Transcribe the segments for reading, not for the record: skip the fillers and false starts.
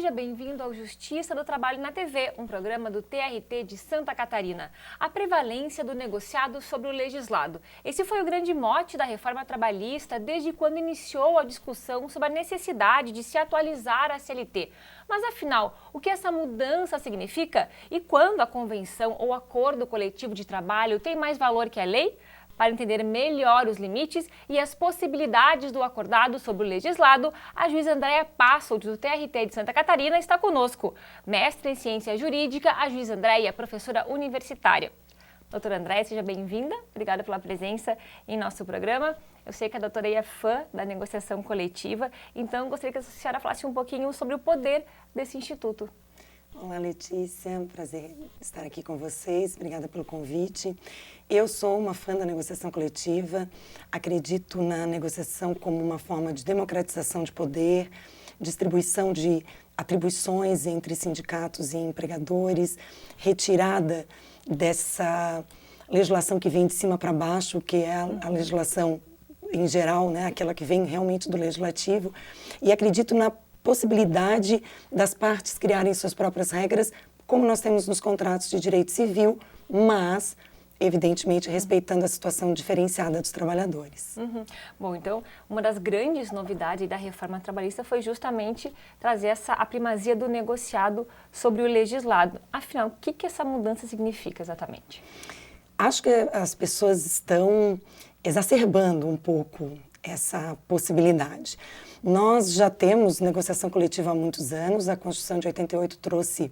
Seja bem-vindo ao Justiça do Trabalho na TV, um programa do TRT de Santa Catarina. A prevalência do negociado sobre o legislado. Esse foi o grande mote da reforma trabalhista desde quando iniciou a discussão sobre a necessidade de se atualizar a CLT. Mas afinal, o que essa mudança significa? E quando a convenção ou acordo coletivo de trabalho tem mais valor que a lei? Para entender melhor os limites e as possibilidades do acordado sobre o legislado, a juíza Andréia Passold, do TRT de Santa Catarina, está conosco. Mestre em Ciência Jurídica, a juíza Andréia é professora universitária. Doutora Andréia, seja bem-vinda. Obrigada pela presença em nosso programa. Eu sei que a doutora é fã da negociação coletiva, então gostaria que a senhora falasse um pouquinho sobre o poder desse instituto. Olá, Letícia. Prazer estar aqui com vocês. Obrigada pelo convite. Eu sou uma fã da negociação coletiva. Acredito na negociação como uma forma de democratização de poder, distribuição de atribuições entre sindicatos e empregadores, retirada dessa legislação que vem de cima para baixo, que é a legislação em geral, né, aquela que vem realmente do legislativo. E acredito na possibilidade das partes criarem suas próprias regras, como nós temos nos contratos de direito civil, mas, evidentemente, respeitando a situação diferenciada dos trabalhadores. Bom, então, uma das grandes novidades da reforma trabalhista foi justamente trazer a primazia do negociado sobre o legislado. Afinal, o que essa mudança significa exatamente? Acho que as pessoas estão exacerbando um pouco essa possibilidade. Nós já temos negociação coletiva há muitos anos. A Constituição de 88 trouxe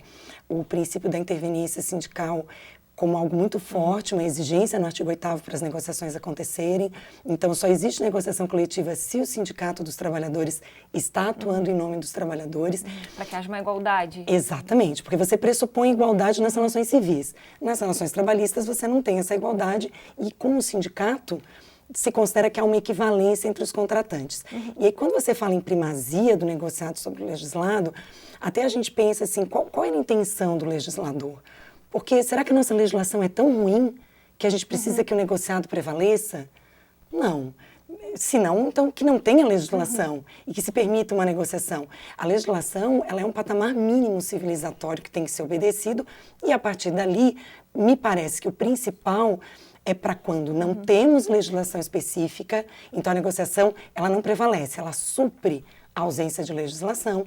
o princípio da interveniência sindical como algo muito forte, uma exigência no artigo 8º para as negociações acontecerem. Então, só existe negociação coletiva se o Sindicato dos Trabalhadores está atuando em nome dos trabalhadores. Para que haja uma igualdade. Exatamente, porque você pressupõe igualdade nas relações civis. Nas relações trabalhistas, você não tem essa igualdade e, com o sindicato, se considera que há uma equivalência entre os contratantes. E aí, quando você fala em primazia do negociado sobre o legislado, até a gente pensa assim, qual era a intenção do legislador? Porque será que a nossa legislação é tão ruim que a gente precisa que o negociado prevaleça? Não. Se não, então que não tenha legislação e que se permita uma negociação. A legislação, ela é um patamar mínimo civilizatório que tem que ser obedecido e, a partir dali, me parece que o principal é para quando não temos legislação específica, então a negociação ela não prevalece, ela supre a ausência de legislação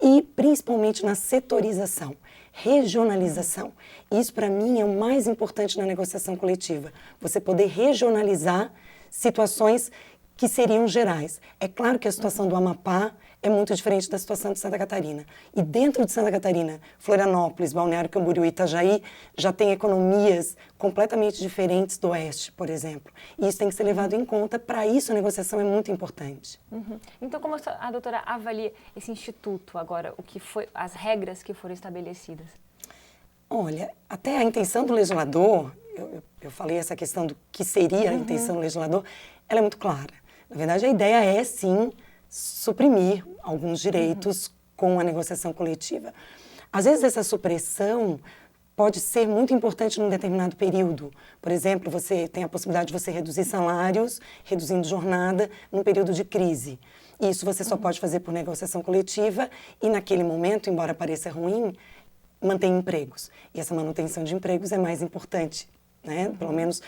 e principalmente na setorização, regionalização. Isso para mim é o mais importante na negociação coletiva, você poder regionalizar situações que seriam gerais. É claro que a situação do Amapá é muito diferente da situação de Santa Catarina. E dentro de Santa Catarina, Florianópolis, Balneário Camboriú e Itajaí já tem economias completamente diferentes do Oeste, por exemplo. E isso tem que ser levado em conta, para isso a negociação é muito importante. Então, como a doutora avalia esse instituto agora, as regras que foram estabelecidas? Olha, até a intenção do legislador, eu falei essa questão do que seria a intenção do legislador, ela é muito clara. Na verdade, a ideia é, sim, suprimir alguns direitos com a negociação coletiva. Às vezes, essa supressão pode ser muito importante num determinado período. Por exemplo, você tem a possibilidade de você reduzir salários, reduzindo jornada, num período de crise. Isso você só pode fazer por negociação coletiva e, naquele momento, embora pareça ruim, mantém empregos. E essa manutenção de empregos é mais importante, né? Pelo menos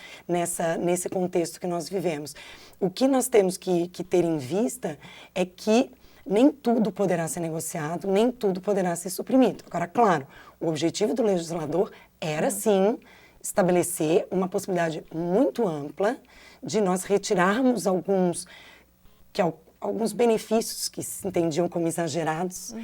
nesse contexto que nós vivemos. O que nós temos que ter em vista é que nem tudo poderá ser negociado, nem tudo poderá ser suprimido. Agora, claro, o objetivo do legislador era, sim, estabelecer uma possibilidade muito ampla de nós retirarmos alguns benefícios que se entendiam como exagerados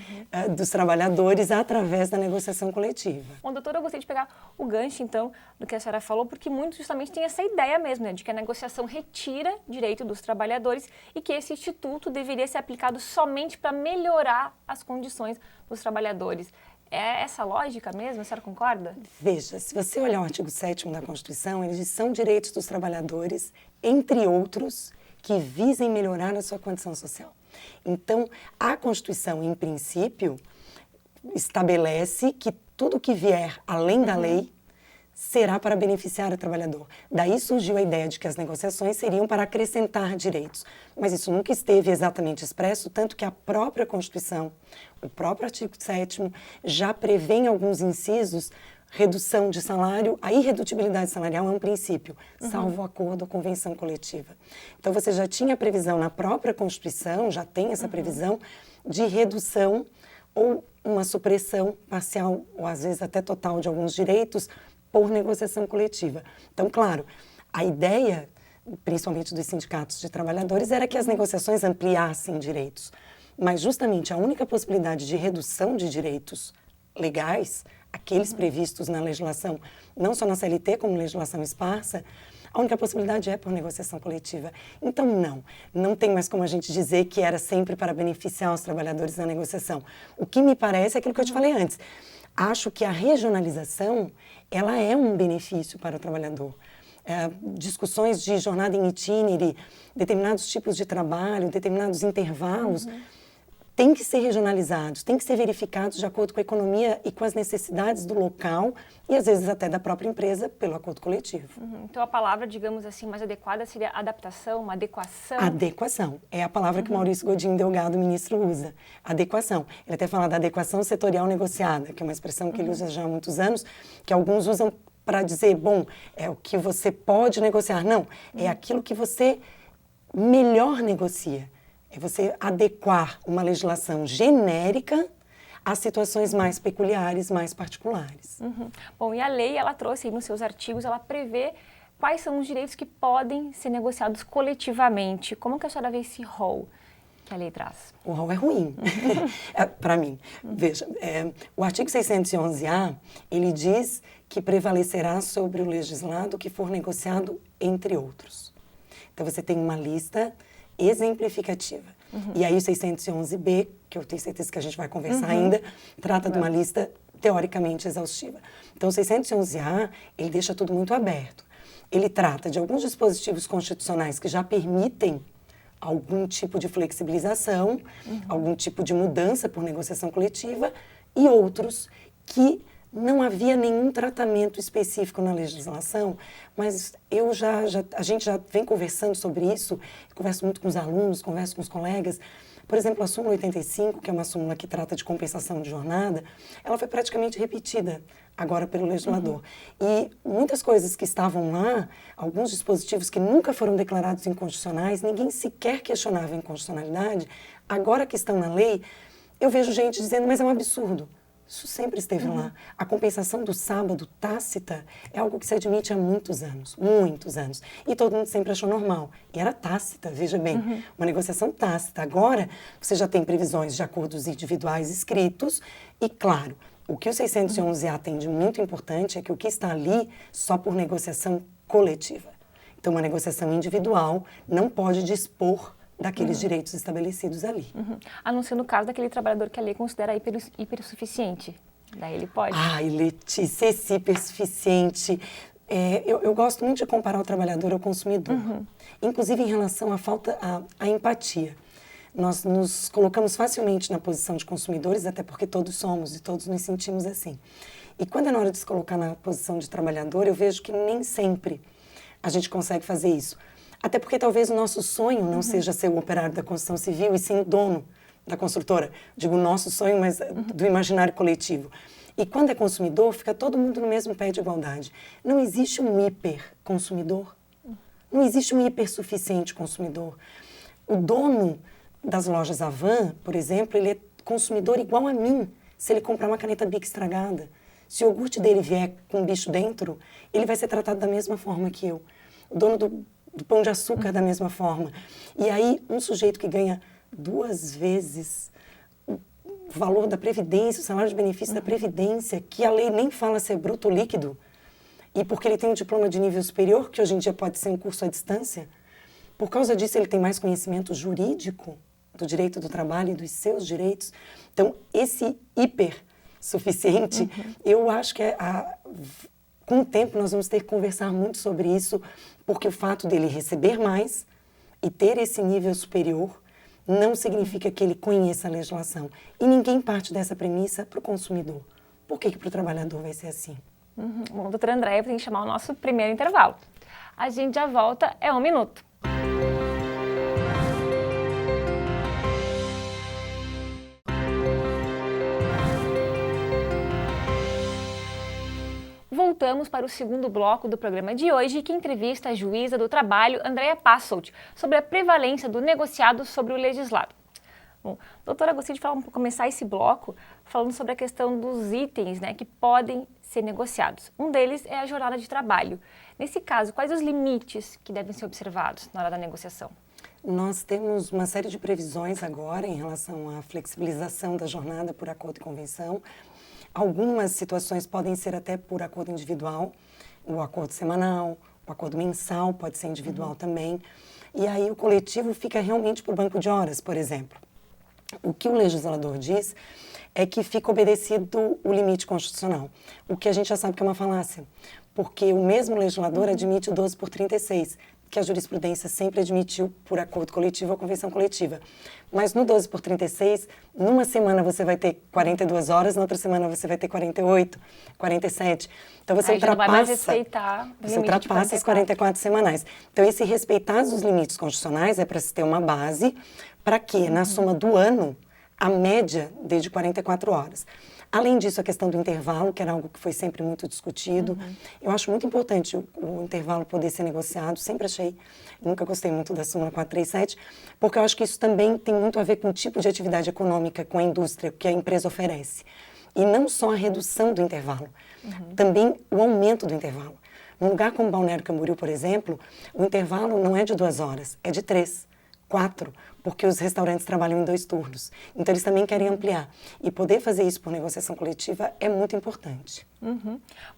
dos trabalhadores através da negociação coletiva. Bom, doutora, eu gostaria de pegar o gancho, então, do que a senhora falou, porque muitos justamente têm essa ideia mesmo, né, de que a negociação retira direito dos trabalhadores e que esse instituto deveria ser aplicado somente para melhorar as condições dos trabalhadores. É essa lógica mesmo? A senhora concorda? Veja, se você olhar o artigo 7º da Constituição, ele diz: são direitos dos trabalhadores, entre outros, que visem melhorar a sua condição social. Então, a Constituição, em princípio, estabelece que tudo que vier além da lei será para beneficiar o trabalhador. Daí surgiu a ideia de que as negociações seriam para acrescentar direitos. Mas isso nunca esteve exatamente expresso, tanto que a própria Constituição, o próprio artigo 7º, já prevê em alguns incisos redução de salário. A irredutibilidade salarial é um princípio, salvo acordo ou convenção coletiva. Então, você já tinha a previsão na própria Constituição, já tem essa previsão de redução ou uma supressão parcial, ou às vezes até total, de alguns direitos por negociação coletiva. Então, claro, a ideia, principalmente dos sindicatos de trabalhadores, era que as negociações ampliassem direitos. Mas justamente a única possibilidade de redução de direitos legais, aqueles previstos na legislação, não só na CLT, como legislação esparsa, a única possibilidade é por negociação coletiva. Então, não tem mais como a gente dizer que era sempre para beneficiar os trabalhadores na negociação. O que me parece é aquilo que eu te falei antes. Acho que a regionalização, ela é um benefício para o trabalhador. Discussões de jornada em itinerário, determinados tipos de trabalho, determinados intervalos, têm que ser regionalizados, têm que ser verificados de acordo com a economia e com as necessidades do local e, às vezes, até da própria empresa, pelo acordo coletivo. Então, a palavra, digamos assim, mais adequada seria adaptação, uma adequação? Adequação. É a palavra que o Maurício Godinho Delgado, ministro, usa. Adequação. Ele até fala da adequação setorial negociada, que é uma expressão que ele usa já há muitos anos, que alguns usam para dizer, bom, é o que você pode negociar. Não, é aquilo que você melhor negocia. É você adequar uma legislação genérica às situações mais peculiares, mais particulares. Bom, e a lei, ela trouxe aí nos seus artigos, ela prevê quais são os direitos que podem ser negociados coletivamente. Como que a senhora vê esse rol que a lei traz? O rol é ruim, para mim. Veja, o artigo 611-A, ele diz que prevalecerá sobre o legislado o que for negociado entre outros. Então, você tem uma lista exemplificativa. E aí o 611-B, que eu tenho certeza que a gente vai conversar ainda, trata de uma lista teoricamente exaustiva. Então, o 611-A, ele deixa tudo muito aberto. Ele trata de alguns dispositivos constitucionais que já permitem algum tipo de flexibilização, algum tipo de mudança por negociação coletiva, e outros que não havia nenhum tratamento específico na legislação, mas a gente já vem conversando sobre isso, converso muito com os alunos, converso com os colegas. Por exemplo, a súmula 85, que é uma súmula que trata de compensação de jornada, ela foi praticamente repetida agora pelo legislador. E muitas coisas que estavam lá, alguns dispositivos que nunca foram declarados inconstitucionais, ninguém sequer questionava a inconstitucionalidade, agora que estão na lei, eu vejo gente dizendo, mas é um absurdo. Isso sempre esteve lá. A compensação do sábado tácita é algo que se admite há muitos anos, muitos anos. E todo mundo sempre achou normal. E era tácita, veja bem, uma negociação tácita. Agora, você já tem previsões de acordos individuais escritos e, claro, o que o 611-A tem de muito importante é que o que está ali só por negociação coletiva. Então, uma negociação individual não pode dispor daqueles direitos estabelecidos ali. A não ser no caso daquele trabalhador que a lei considera hipersuficiente. Daí ele pode. Ai, Letícia, esse hipersuficiente. Eu gosto muito de comparar o trabalhador ao consumidor. Inclusive em relação à falta, à empatia. Nós nos colocamos facilmente na posição de consumidores, até porque todos somos e todos nos sentimos assim. E quando é na hora de se colocar na posição de trabalhador, eu vejo que nem sempre a gente consegue fazer isso. Até porque talvez o nosso sonho não seja ser o operário da construção civil e sim o dono da construtora. Digo nosso sonho, mas do imaginário coletivo. E quando é consumidor, fica todo mundo no mesmo pé de igualdade. Não existe um hiperconsumidor. Não existe um hipersuficiente consumidor. O dono das lojas Havan, por exemplo, ele é consumidor igual a mim se ele comprar uma caneta Bic estragada. Se o iogurte dele vier com um bicho dentro, ele vai ser tratado da mesma forma que eu. O dono do pão de açúcar da mesma forma. E aí, um sujeito que ganha 2 vezes o valor da Previdência, o salário de benefício da Previdência, que a lei nem fala se é bruto ou líquido, e porque ele tem um diploma de nível superior, que hoje em dia pode ser um curso à distância, por causa disso ele tem mais conhecimento jurídico do direito do trabalho e dos seus direitos. Então, esse hipersuficiente, eu acho que com o tempo nós vamos ter que conversar muito sobre isso, porque o fato dele receber mais e ter esse nível superior não significa que ele conheça a legislação. E ninguém parte dessa premissa para o consumidor. Por que para o trabalhador vai ser assim? Bom, doutora Andréia, tem que chamar o nosso primeiro intervalo. A gente já volta, é 1 minuto. Voltamos para o segundo bloco do programa de hoje, que entrevista a juíza do trabalho, Andréia Passolt, sobre a prevalência do negociado sobre o legislado. Bom, doutora, gostaria de começar esse bloco falando sobre a questão dos itens, né, que podem ser negociados. Um deles é a jornada de trabalho. Nesse caso, quais os limites que devem ser observados na hora da negociação? Nós temos uma série de previsões agora em relação à flexibilização da jornada por acordo e convenção. Algumas situações podem ser até por acordo individual, o acordo semanal, o acordo mensal pode ser individual também. E aí o coletivo fica realmente por banco de horas, por exemplo. O que o legislador diz é que fica obedecido o limite constitucional, o que a gente já sabe que é uma falácia, porque o mesmo legislador admite o 12 por 36, que a jurisprudência sempre admitiu por acordo coletivo ou convenção coletiva. Mas no 12 por 36, numa semana você vai ter 42 horas, na outra semana você vai ter 48, 47. Então você ultrapassa as 44 semanais. Então esse respeitar os limites constitucionais é para se ter uma base para que, na soma do ano, a média dê de 44 horas. Além disso, a questão do intervalo, que era algo que foi sempre muito discutido. Eu acho muito importante o intervalo poder ser negociado, sempre achei, nunca gostei muito da súmula 437, porque eu acho que isso também tem muito a ver com o tipo de atividade econômica, com a indústria, que a empresa oferece. E não só a redução do intervalo, também o aumento do intervalo. Num lugar como Balneário Camboriú, por exemplo, o intervalo não é de 2 horas, é de 3. 4, porque os restaurantes trabalham em 2 turnos. Então, eles também querem ampliar. E poder fazer isso por negociação coletiva é muito importante.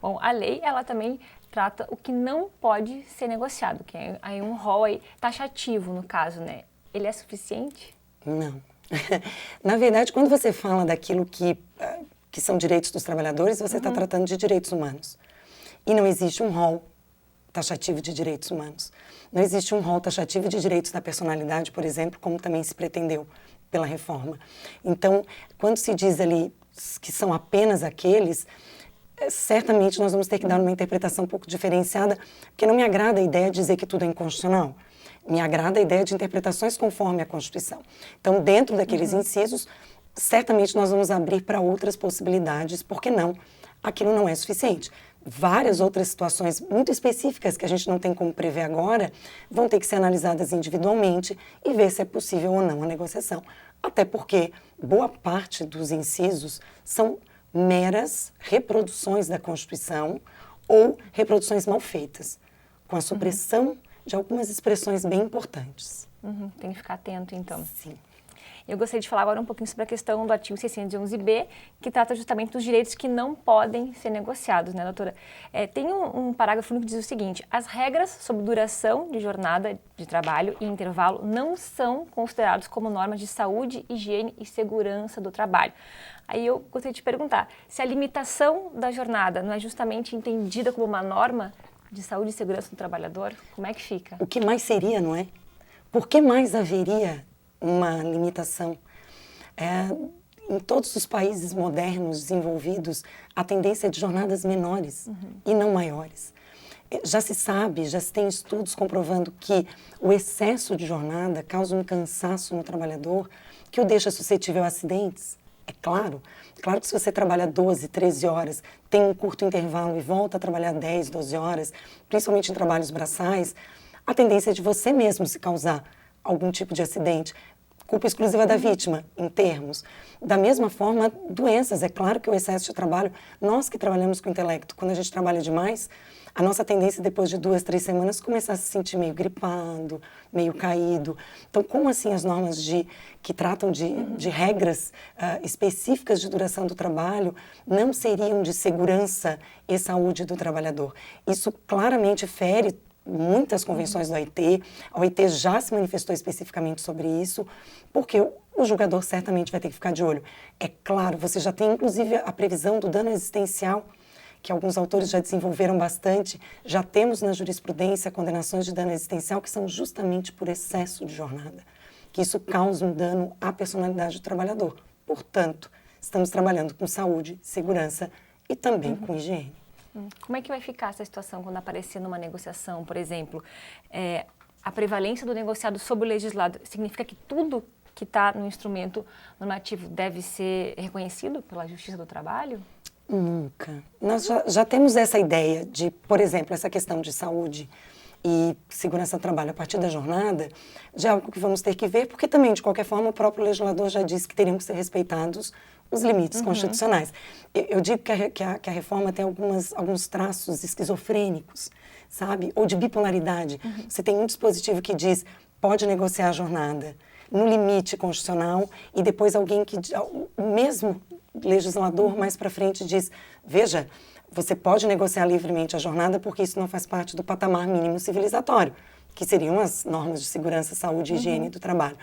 Bom, a lei, ela também trata o que não pode ser negociado, que é aí um rol aí taxativo, no caso, né? Ele é suficiente? Não. Na verdade, quando você fala daquilo que são direitos dos trabalhadores, você está tratando de direitos humanos. E não existe um rol taxativo de direitos humanos. Não existe um rol taxativo de direitos da personalidade, por exemplo, como também se pretendeu pela reforma. Então, quando se diz ali que são apenas aqueles, certamente nós vamos ter que dar uma interpretação um pouco diferenciada, porque não me agrada a ideia de dizer que tudo é inconstitucional. Me agrada a ideia de interpretações conforme a Constituição. Então, dentro daqueles incisos, certamente nós vamos abrir para outras possibilidades, porque não, aquilo não é suficiente. Várias outras situações muito específicas que a gente não tem como prever agora vão ter que ser analisadas individualmente e ver se é possível ou não a negociação. Até porque boa parte dos incisos são meras reproduções da Constituição ou reproduções mal feitas, com a supressão de algumas expressões bem importantes. Tem que ficar atento, então. Sim. Eu gostaria de falar agora um pouquinho sobre a questão do artigo 611b, que trata justamente dos direitos que não podem ser negociados, né, doutora? Tem um parágrafo único que diz o seguinte: as regras sobre duração de jornada de trabalho e intervalo não são considerados como normas de saúde, higiene e segurança do trabalho. Aí eu gostaria de perguntar, se a limitação da jornada não é justamente entendida como uma norma de saúde e segurança do trabalhador, como é que fica? O que mais seria, não é? Por que mais haveria uma limitação? Em todos os países modernos, desenvolvidos, a tendência é de jornadas menores e não maiores. Já se sabe, já se tem estudos comprovando que o excesso de jornada causa um cansaço no trabalhador que o deixa suscetível a acidentes. É claro que se você trabalha 12, 13 horas, tem um curto intervalo e volta a trabalhar 10, 12 horas, principalmente em trabalhos braçais, a tendência é de você mesmo se causar algum tipo de acidente. Culpa exclusiva da vítima, em termos. Da mesma forma, doenças. É claro que o excesso de trabalho, nós que trabalhamos com o intelecto, quando a gente trabalha demais, a nossa tendência depois de 2, 3 semanas começar a se sentir meio gripado, meio caído. Então, como assim as normas que tratam de regras específicas de duração do trabalho não seriam de segurança e saúde do trabalhador? Isso claramente fere muitas convenções da OIT. A OIT já se manifestou especificamente sobre isso, porque o julgador certamente vai ter que ficar de olho. É claro, você já tem inclusive a previsão do dano existencial, que alguns autores já desenvolveram bastante. Já temos na jurisprudência condenações de dano existencial que são justamente por excesso de jornada, que isso causa um dano à personalidade do trabalhador. Portanto, estamos trabalhando com saúde, segurança e também com higiene. Como é que vai ficar essa situação quando aparecer numa negociação, por exemplo? A prevalência do negociado sobre o legislado significa que tudo que está no instrumento normativo deve ser reconhecido pela Justiça do Trabalho? Nunca. Nós já temos essa ideia de, por exemplo, essa questão de saúde e segurança do trabalho a partir da jornada, já é algo que vamos ter que ver, porque também, de qualquer forma, o próprio legislador já disse que teriam que ser respeitados os limites constitucionais. Eu digo que a reforma tem alguns traços esquizofrênicos, sabe? Ou de bipolaridade. Você tem um dispositivo que diz pode negociar a jornada no limite constitucional e depois alguém que, o mesmo legislador mais para frente diz, veja, você pode negociar livremente a jornada porque isso não faz parte do patamar mínimo civilizatório, que seriam as normas de segurança, saúde e higiene do trabalho.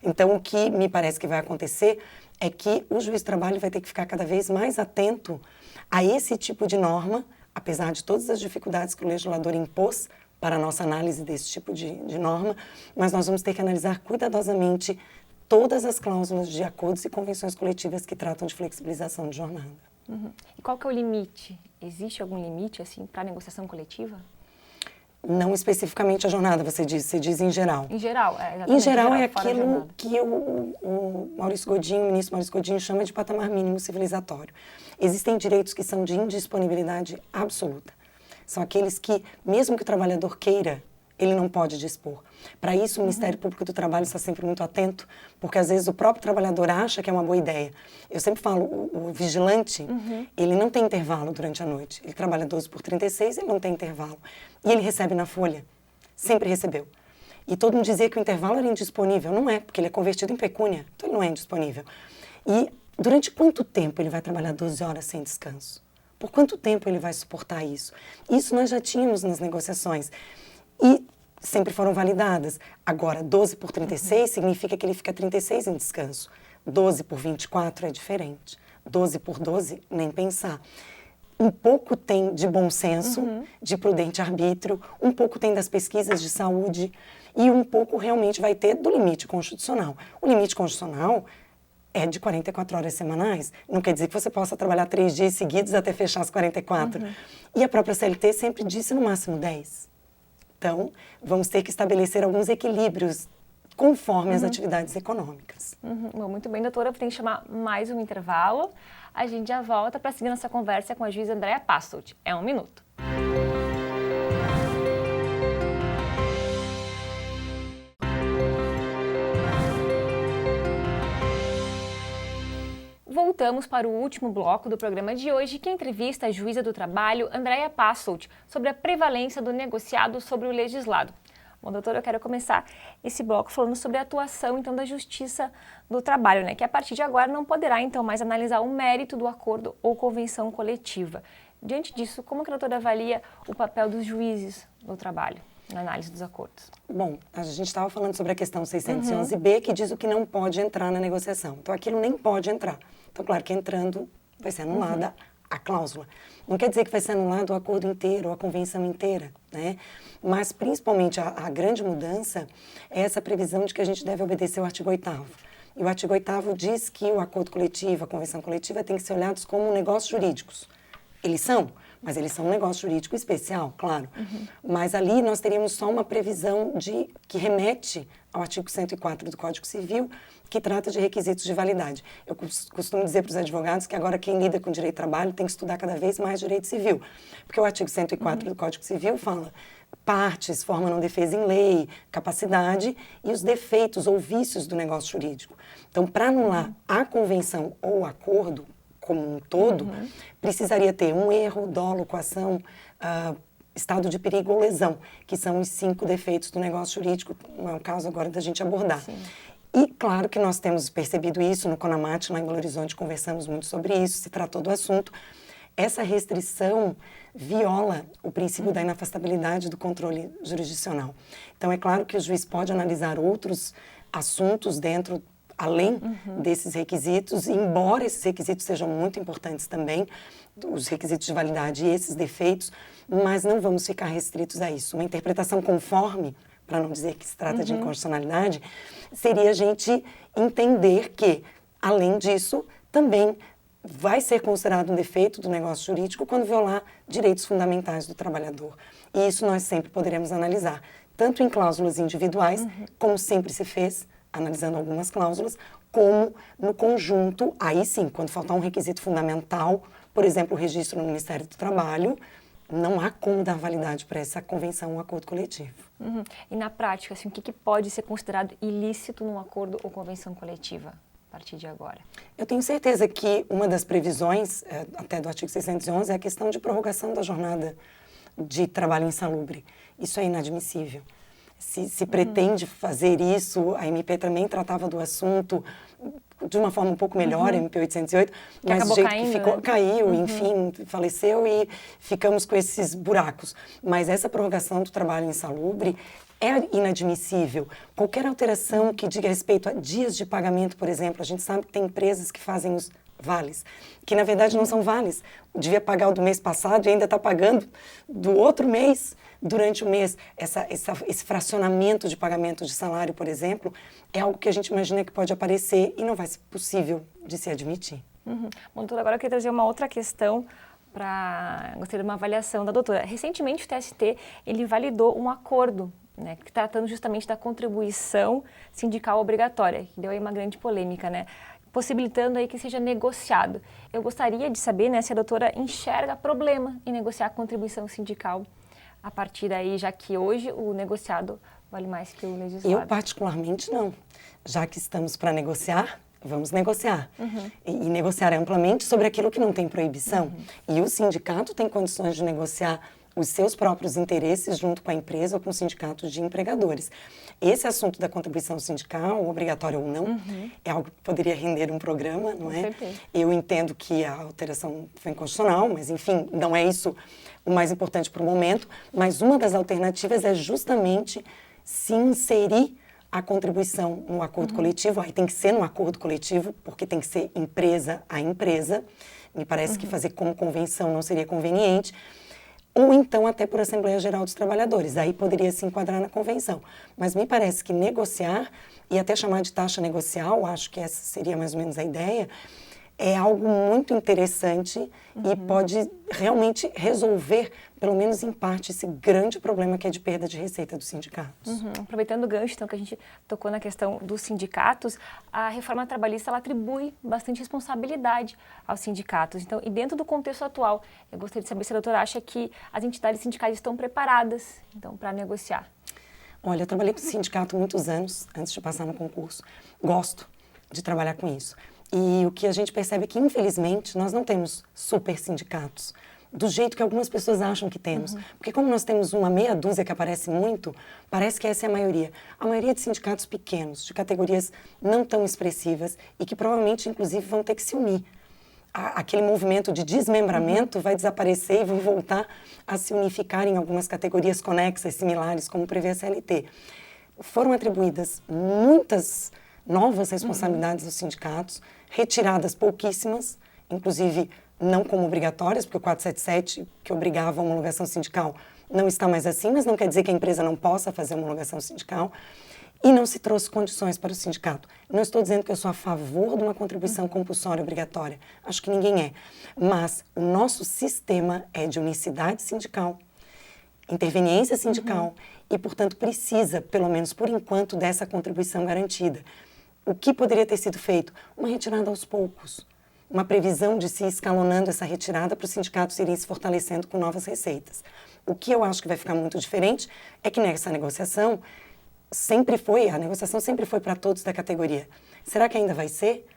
Então, o que me parece que vai acontecer é que o juiz do trabalho vai ter que ficar cada vez mais atento a esse tipo de norma, apesar de todas as dificuldades que o legislador impôs para a nossa análise desse tipo de norma, mas nós vamos ter que analisar cuidadosamente todas as cláusulas de acordos e convenções coletivas que tratam de flexibilização de jornada. E qual que é o limite? Existe algum limite, assim, para a negociação coletiva? Não especificamente a jornada, você diz em geral. Em geral, Em geral é aquilo que o Maurício Godinho, o ministro Maurício Godinho, chama de patamar mínimo civilizatório. Existem direitos que são de indisponibilidade absoluta. São aqueles que, mesmo que o trabalhador queira, ele não pode dispor. Para isso, o Ministério Público do Trabalho está sempre muito atento, porque às vezes o próprio trabalhador acha que é uma boa ideia. Eu sempre falo, o vigilante, ele não tem intervalo durante a noite. Ele trabalha 12 por 36, ele não tem intervalo. E ele recebe na folha. Sempre recebeu. E todo mundo dizia que o intervalo era indisponível. Não é, porque ele é convertido em pecúnia, então ele não é indisponível. E durante quanto tempo ele vai trabalhar 12 horas sem descanso? Por quanto tempo ele vai suportar isso? Isso nós já tínhamos nas negociações. E sempre foram validadas. Agora, 12 por 36 significa que ele fica 36 em descanso. 12 por 24 é diferente. 12 por 12, nem pensar. Um pouco tem de bom senso, de prudente arbítrio, um pouco tem das pesquisas de saúde e um pouco realmente vai ter do limite constitucional. O limite constitucional é de 44 horas semanais. Não quer dizer que você possa trabalhar 3 dias seguidos até fechar as 44. E a própria CLT sempre disse no máximo 10. Então, vamos ter que estabelecer alguns equilíbrios conforme as atividades econômicas. Bom, muito bem, doutora. Tem que chamar mais um intervalo. A gente já volta para seguir nossa conversa com a juíza Andréa Passolt. É 1 minuto. Voltamos para o último bloco do programa de hoje, que entrevista a juíza do trabalho, Andréa Passolt, sobre a prevalência do negociado sobre o legislado. Bom, doutora, eu quero começar esse bloco falando sobre a atuação, então, da Justiça do Trabalho, né? Que a partir de agora não poderá, então, mais analisar o mérito do acordo ou convenção coletiva. Diante disso, como que a doutora avalia o papel dos juízes do trabalho na análise dos acordos? Bom, a gente estava falando sobre a questão 611B, que diz o que não pode entrar na negociação. Então, aquilo nem pode entrar. Então, claro que entrando vai ser anulada a cláusula. Não quer dizer que vai ser anulado o acordo inteiro, ou a convenção inteira, né? Mas, principalmente, a grande mudança é essa previsão de que a gente deve obedecer o artigo 8º. E o artigo 8º diz que o acordo coletivo, a convenção coletiva, tem que ser olhados como negócios jurídicos. Eles são, mas eles são um negócio jurídico especial, claro. Mas ali nós teríamos só uma previsão que remete ao artigo 104 do Código Civil, que trata de requisitos de validade. Eu costumo dizer para os advogados que agora quem lida com direito do trabalho tem que estudar cada vez mais direito civil, porque o artigo 104 do Código Civil fala partes, forma não defesa em lei, capacidade e os defeitos ou vícios do negócio jurídico. Então, para anular a convenção ou o acordo como um todo, precisaria ter um erro, dolo, coação, estado de perigo ou lesão, que são os 5 defeitos do negócio jurídico, não é o caso agora da gente abordar. Sim. E claro que nós temos percebido isso no CONAMAT, lá em Belo Horizonte, conversamos muito sobre isso, se tratou do assunto. Essa restrição viola o princípio da inafastabilidade do controle jurisdicional. Então, é claro que o juiz pode analisar outros assuntos além desses requisitos, embora esses requisitos sejam muito importantes também, os requisitos de validade e esses defeitos, mas não vamos ficar restritos a isso. Uma interpretação conforme, para não dizer que se trata de inconstitucionalidade, seria a gente entender que, além disso, também vai ser considerado um defeito do negócio jurídico quando violar direitos fundamentais do trabalhador. E isso nós sempre poderemos analisar, tanto em cláusulas individuais, como sempre se fez, analisando algumas cláusulas, como no conjunto, aí sim, quando faltar um requisito fundamental, por exemplo, o registro no Ministério do Trabalho, não há como dar validade para essa convenção ou acordo coletivo. E na prática, assim, o que pode ser considerado ilícito num acordo ou convenção coletiva a partir de agora? Eu tenho certeza que uma das previsões, até do artigo 611, é a questão de prorrogação da jornada de trabalho insalubre. Isso é inadmissível. Se pretende fazer isso, a MP também tratava do assunto de uma forma um pouco melhor, a MP 808, mas do jeito que ficou, caiu, enfim, faleceu e ficamos com esses buracos. Mas essa prorrogação do trabalho insalubre é inadmissível. Qualquer alteração que diga respeito a dias de pagamento, por exemplo, a gente sabe que tem empresas que fazem os vales, que na verdade não são vales. Devia pagar o do mês passado e ainda está pagando do outro mês durante o mês. Esse fracionamento de pagamento de salário, por exemplo, é algo que a gente imagina que pode aparecer e não vai ser possível de se admitir. Bom, doutora, agora eu queria trazer uma outra questão gostaria de uma avaliação da doutora. Recentemente o TST, ele validou um acordo, né, tratando justamente da contribuição sindical obrigatória, que deu aí uma grande polêmica, né? Possibilitando aí que seja negociado. Eu gostaria de saber, né, se a doutora enxerga problema em negociar a contribuição sindical a partir daí, já que hoje o negociado vale mais que o legislado. Eu particularmente não. Já que estamos para negociar, vamos negociar. E negociar amplamente sobre aquilo que não tem proibição. E o sindicato tem condições de negociar os seus próprios interesses junto com a empresa ou com o sindicato de empregadores. Esse assunto da contribuição sindical, obrigatória ou não, é algo que poderia render um programa, não é? Com certeza. Eu entendo que a alteração foi inconstitucional, mas enfim, não é isso o mais importante para o momento, mas uma das alternativas é justamente se inserir a contribuição no acordo coletivo. Aí tem que ser no acordo coletivo, porque tem que ser empresa a empresa. Me parece que fazer como convenção não seria conveniente. Ou então até por Assembleia Geral dos Trabalhadores, aí poderia se enquadrar na convenção. Mas me parece que negociar, e até chamar de taxa negocial, acho que essa seria mais ou menos a ideia, é algo muito interessante e pode realmente resolver, pelo menos em parte, esse grande problema que é de perda de receita dos sindicatos. Aproveitando o gancho, então, que a gente tocou na questão dos sindicatos, a reforma trabalhista ela atribui bastante responsabilidade aos sindicatos. Então, e dentro do contexto atual, eu gostaria de saber se a doutora acha que as entidades sindicais estão preparadas, então, para negociar. Olha, eu trabalhei com sindicato muitos anos, antes de passar no concurso. Gosto de trabalhar com isso. E o que a gente percebe é que, infelizmente, nós não temos super sindicatos, do jeito que algumas pessoas acham que temos. Porque como nós temos uma meia dúzia que aparece muito, parece que essa é a maioria. A maioria de sindicatos pequenos, de categorias não tão expressivas e que provavelmente, inclusive, vão ter que se unir. Aquele movimento de desmembramento vai desaparecer e vão voltar a se unificar em algumas categorias conexas, similares, como prevê a CLT. Foram atribuídas muitas novas responsabilidades aos sindicatos, retiradas pouquíssimas, inclusive não como obrigatórias, porque o 477, que obrigava a homologação sindical, não está mais assim, mas não quer dizer que a empresa não possa fazer homologação sindical, e não se trouxe condições para o sindicato. Não estou dizendo que eu sou a favor de uma contribuição compulsória obrigatória, acho que ninguém é, mas o nosso sistema é de unicidade sindical, interveniência sindical, e, portanto, precisa, pelo menos por enquanto, dessa contribuição garantida. O que poderia ter sido feito? Uma retirada aos poucos. Uma previsão de se ir escalonando essa retirada para os sindicatos irem se fortalecendo com novas receitas. O que eu acho que vai ficar muito diferente é que nessa negociação a negociação sempre foi para todos da categoria. Será que ainda vai ser?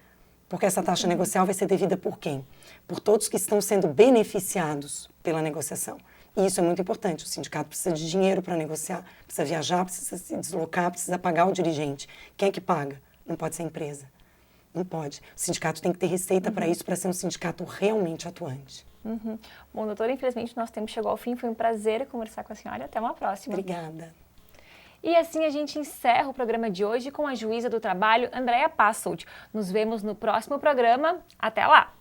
Porque essa taxa negocial vai ser devida por quem? Por todos que estão sendo beneficiados pela negociação. E isso é muito importante. O sindicato precisa de dinheiro para negociar, precisa viajar, precisa se deslocar, precisa pagar o dirigente. Quem é que paga? Não pode ser a empresa. Não pode. O sindicato tem que ter receita para isso, para ser um sindicato realmente atuante. Bom, doutora, infelizmente nosso tempo chegou ao fim. Foi um prazer conversar com a senhora. Até uma próxima. Obrigada. E assim a gente encerra o programa de hoje com a juíza do trabalho, Andréa Passold. Nos vemos no próximo programa. Até lá!